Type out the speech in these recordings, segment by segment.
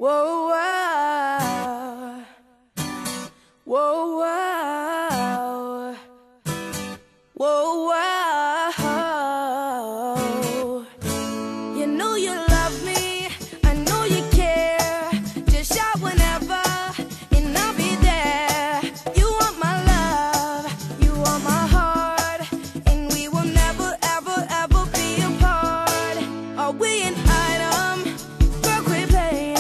Whoa, whoa, whoa, whoa, whoa, whoa. You know you love me, I know you care. Just shout whenever, and I'll be there. You want my love, you want my heart, and we will never, ever, ever be apart. Are we an item? Girl, quit playing.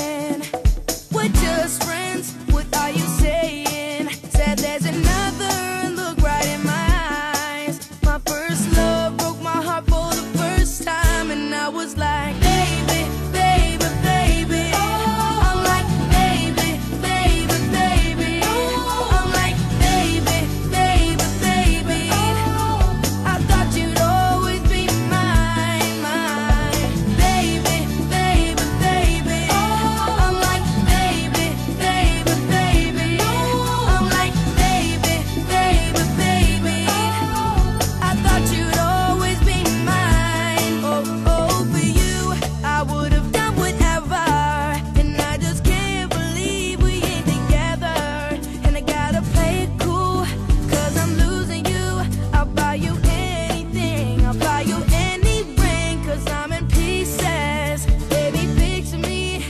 We're just friends, what are you saying? Said there's another, look right in my eyes. My first love broke my heart for the first time, and I was like, baby, baby, baby. I'm like, baby, baby, baby. I'm like, baby, baby, baby. I thought you'd always be mine, mine. Baby, baby, baby. I'm like, baby, baby, baby. I'm like, baby, baby, baby. I thought you'd always be mine. Oh, oh, for you, I would have done whatever. And I just can't believe we ain't together. And I gotta play it cool, 'cause I'm losing you. I'll buy you anything, I'll buy you any ring, 'cause I'm in pieces. Baby, picture me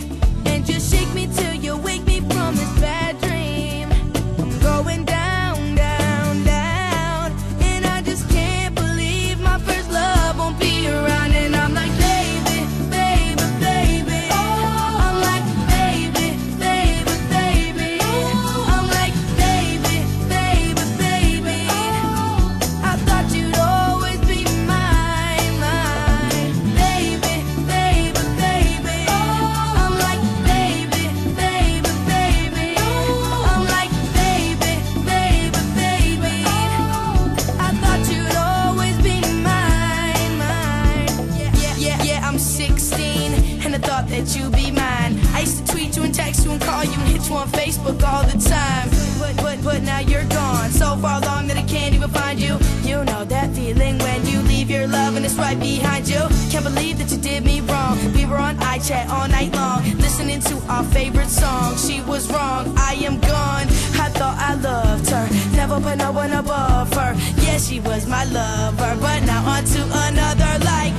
and just shake me till you wake me from this bad dream. I'm going down, down, down, and I just can't believe my first love won't be around. And I'm like, baby, baby, baby. I'm like, baby, baby, baby. I'm like, baby, baby, baby. I thought you'd always be mine, mine. Baby, baby, baby. I'm like, baby, baby, baby. I'm like, baby, baby, baby. I thought you'd always be mine, mine. Yeah, I'm 16, and I thought that you'd be mine. I used to tweet you and text you and call you and hit you on Facebook all the time. But now you're gone, so far along that I can't even find you. You know that feeling when you leave your love and it's right behind you. Can't believe that you did me wrong. We were on iChat all night long, listening to our favorite song. She was wrong, I am gone. I thought I loved her, never put no one above her. Yeah, she was my lover, but now on to another like